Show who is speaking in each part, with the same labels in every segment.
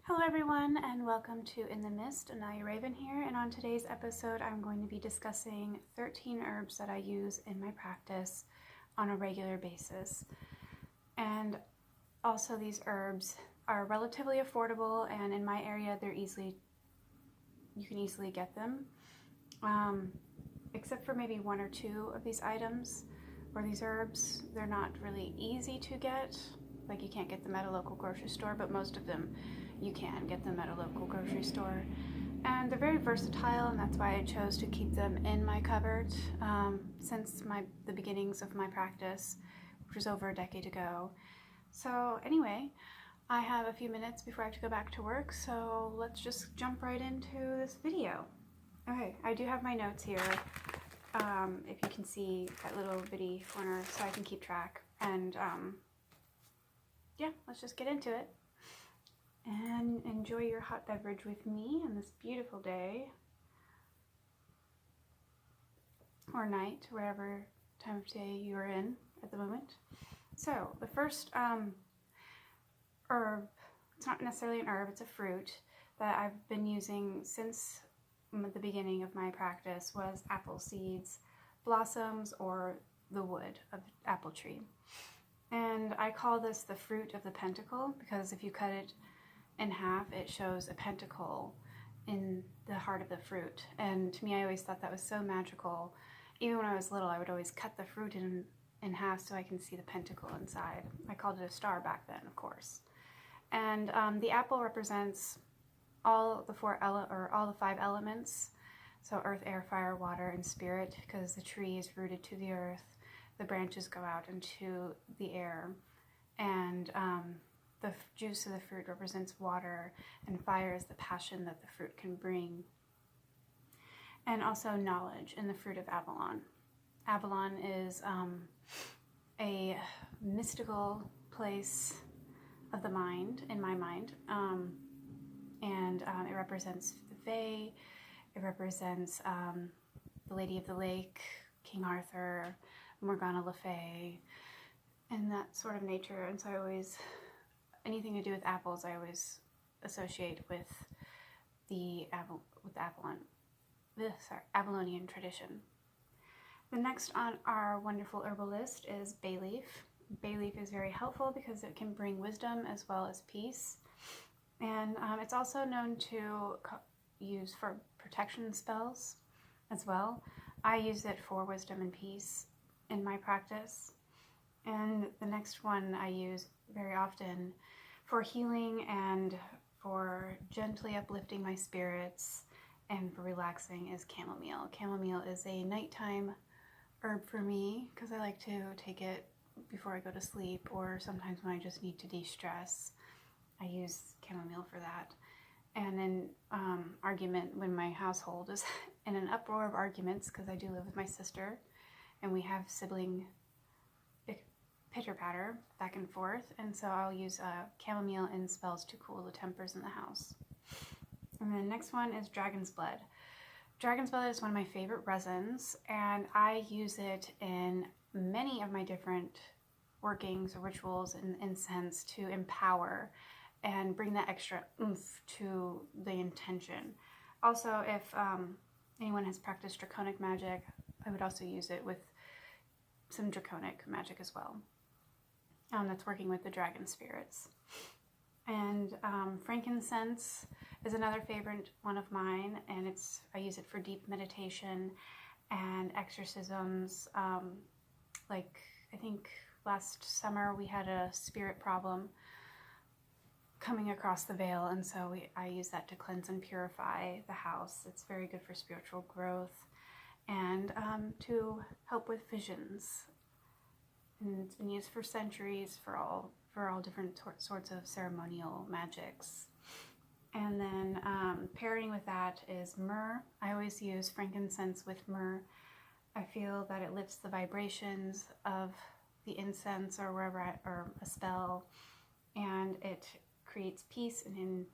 Speaker 1: Hello everyone and welcome to In the Mist. Anaya Raven here, and on today's episode I'm going to be discussing 13 herbs that I use in my practice on a regular basis. And also these herbs are relatively affordable, and in my area you can easily get them. Except for maybe one or two of these items or these herbs, they're not really easy to get. Like, you can't get them at a local grocery store, but most of them you can get them at a local grocery store. And they're very versatile, and that's why I chose to keep them in my cupboard since the beginnings of my practice, which was over a decade ago. So anyway, I have a few minutes before I have to go back to work, so let's just jump right into this video. Okay, I do have my notes here, if you can see that little bitty corner, so I can keep track. And yeah, let's just get into it and enjoy your hot beverage with me on this beautiful day or night, wherever time of day you are in at the moment. So the first herb, it's not necessarily an herb, it's a fruit that I've been using since the beginning of my practice, was apple seeds, blossoms, or the wood of apple tree. And I call this the fruit of the pentacle because if you cut it in half, it shows a pentacle in the heart of the fruit. And to me, I always thought that was so magical. Even when I was little, I would always cut the fruit in half so I can see the pentacle inside. I called it a star back then, of course. And the apple represents all the 5 elements. So earth, air, fire, water, and spirit, because the tree is rooted to the earth. The branches go out into the air, and the juice of the fruit represents water, and fire is the passion that the fruit can bring. And also knowledge in the fruit of Avalon. Avalon is a mystical place of the mind, in my mind, and it represents the Fae, it represents the Lady of the Lake, King Arthur, Morgana Le Fay, and that sort of nature. And so anything to do with apples, I always associate with the Avalonian tradition. The next on our wonderful herbal list is bay leaf. Bay leaf is very helpful because it can bring wisdom as well as peace. And it's also known to use for protection spells as well. I use it for wisdom and peace in my practice. And the next one I use very often for healing and for gently uplifting my spirits and for relaxing is chamomile. Chamomile is a nighttime herb for me because I like to take it before I go to sleep, or sometimes when I just need to de-stress, I use chamomile for that. And in when my household is in an uproar of arguments, because I do live with my sister and we have sibling pitter-patter back and forth, and so I'll use chamomile in spells to cool the tempers in the house. And then the next one is dragon's blood. Dragon's blood is one of my favorite resins, and I use it in many of my different workings, rituals, and incense to empower and bring that extra oomph to the intention. Also, if anyone has practiced draconic magic, I would also use it with some draconic magic as well. That's working with the dragon spirits. And frankincense is another favorite one of mine, and I use it for deep meditation and exorcisms. Like, I think last summer we had a spirit problem coming across the veil, and so I use that to cleanse and purify the house. It's very good for spiritual growth and to help with visions. And it's been used for centuries for all different sorts of ceremonial magics. And then pairing with that is myrrh. I always use frankincense with myrrh. I feel that it lifts the vibrations of the incense or a spell, and it creates peace and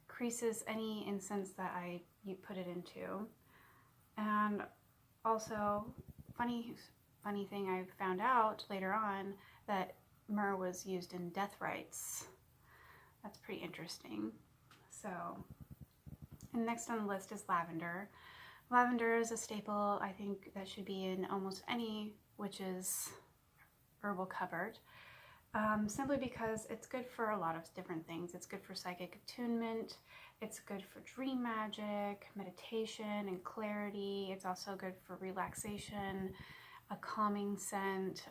Speaker 1: increases any incense that you put it into. And also, funny thing, I found out later on that myrrh was used in death rites. That's pretty interesting. So, and next on the list is lavender. Lavender is a staple, I think, that should be in almost any witch's herbal cupboard. Simply because it's good for a lot of different things. It's good for psychic attunement, it's good for dream magic, meditation, and clarity. It's also good for relaxation, a calming scent.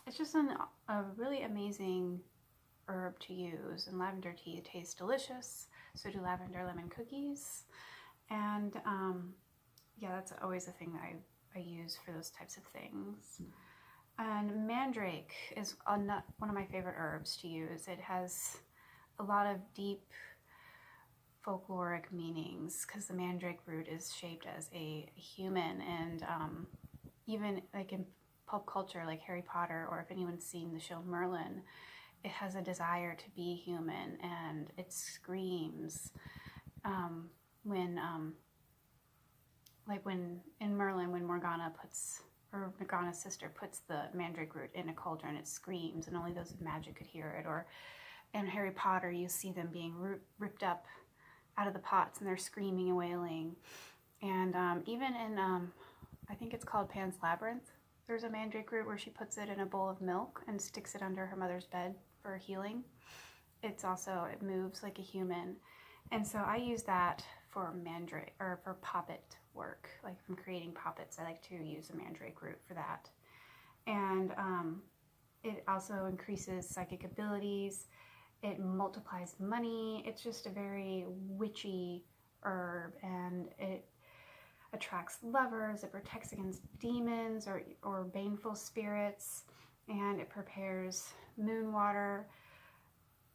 Speaker 1: It's just a really amazing herb to use, and lavender tea tastes delicious. So do lavender lemon cookies, and yeah, that's always a thing that I use for those types of things. And mandrake is one of my favorite herbs to use. It has a lot of deep folkloric meanings because the mandrake root is shaped as a human, and even like in pop culture, like Harry Potter, or if anyone's seen the show Merlin, it has a desire to be human, and it screams when in Merlin, when Morgana's sister puts the mandrake root in a cauldron, it screams, and only those with magic could hear it. Or in Harry Potter, you see them being ripped up out of the pots, and they're screaming and wailing. And even in, I think it's called Pan's Labyrinth, there's a mandrake root where she puts it in a bowl of milk and sticks it under her mother's bed for healing. It moves like a human. And so I use that for mandrake, or for poppet work. Like if I'm creating poppets, I like to use the mandrake root for that. And it also increases psychic abilities. It multiplies money. It's just a very witchy herb, and it attracts lovers. It protects against demons or baneful spirits, and it prepares moon water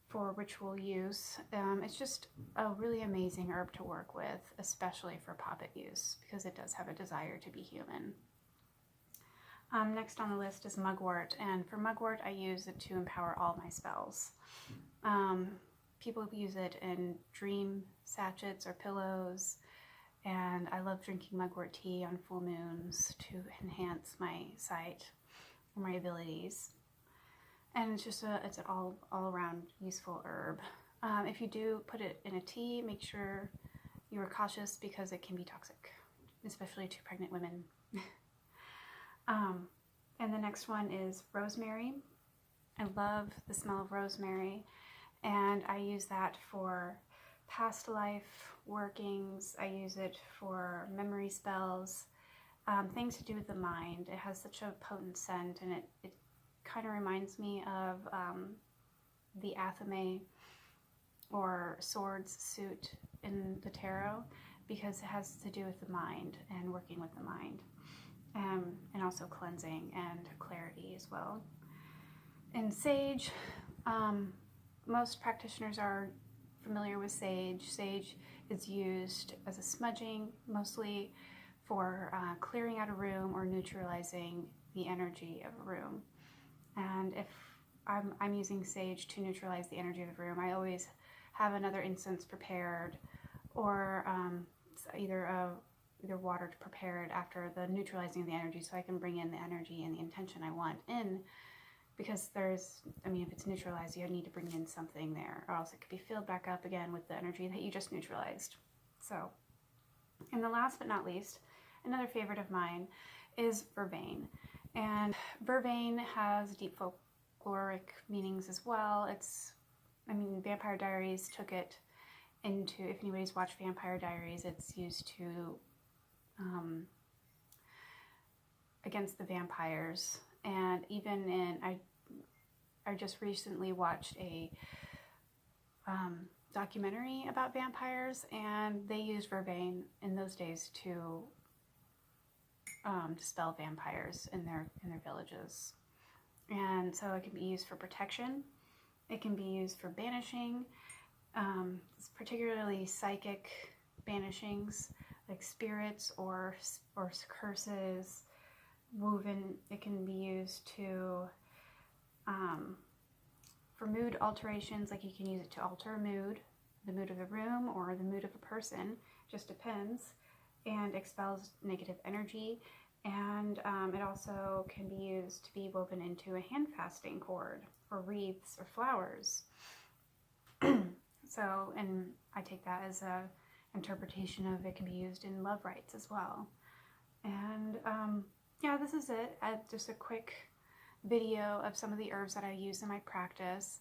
Speaker 1: for ritual use. It's just a really amazing herb to work with, especially for poppet use, because it does have a desire to be human. Next on the list is mugwort, and for mugwort I use it to empower all my spells. People use it in dream sachets or pillows, and I love drinking mugwort tea on full moons to enhance my sight or my abilities. And it's just it's an all around useful herb. If you do put it in a tea, make sure you are cautious because it can be toxic, especially to pregnant women. And the next one is rosemary. I love the smell of rosemary, and I use that for past life workings. I use it for memory spells, things to do with the mind. It has such a potent scent, and it kind of reminds me of the Athame or swords suit in the tarot, because it has to do with the mind and working with the mind, and also cleansing and clarity as well. And sage, most practitioners are familiar with sage. Sage is used as a smudging, mostly for clearing out a room or neutralizing the energy of a room. And if I'm using sage to neutralize the energy of the room, I always have another incense prepared, or either water prepared after the neutralizing of the energy, so I can bring in the energy and the intention I want in. Because if it's neutralized, you need to bring in something there, or else it could be filled back up again with the energy that you just neutralized. So, and the last but not least, another favorite of mine is vervain. And vervain has deep folkloric meanings as well. Vampire Diaries took it into, if anybody's watched Vampire Diaries, it's used to, against the vampires. And even I just recently watched a documentary about vampires, and they used vervain in those days to dispel vampires in their villages. And so it can be used for protection. It can be used for banishing, particularly psychic banishings, like spirits or curses. Woven, it can be used to for mood alterations, like you can use it to alter mood, the mood of the room or the mood of a person, just depends, and expels negative energy. And it also can be used to be woven into a hand fasting cord or wreaths or flowers. So, and I take that as a interpretation of it can be used in love rites as well. And yeah, this is it. Just a quick video of some of the herbs that I use in my practice.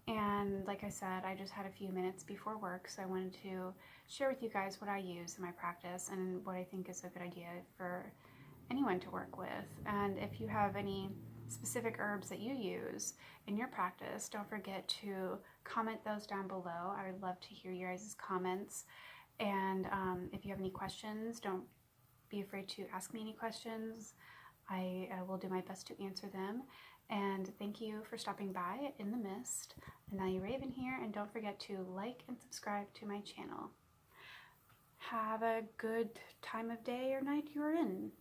Speaker 1: And like I said, I just had a few minutes before work, so I wanted to share with you guys what I use in my practice and what I think is a good idea for anyone to work with. And if you have any specific herbs that you use in your practice, don't forget to comment those down below. I would love to hear your guys' comments. And if you have any questions, don't be afraid to ask me any questions. I will do my best to answer them. And thank you for stopping by in the mist. And now you're Raven here, and don't forget to like and subscribe to my channel. Have a good time of day or night you're in.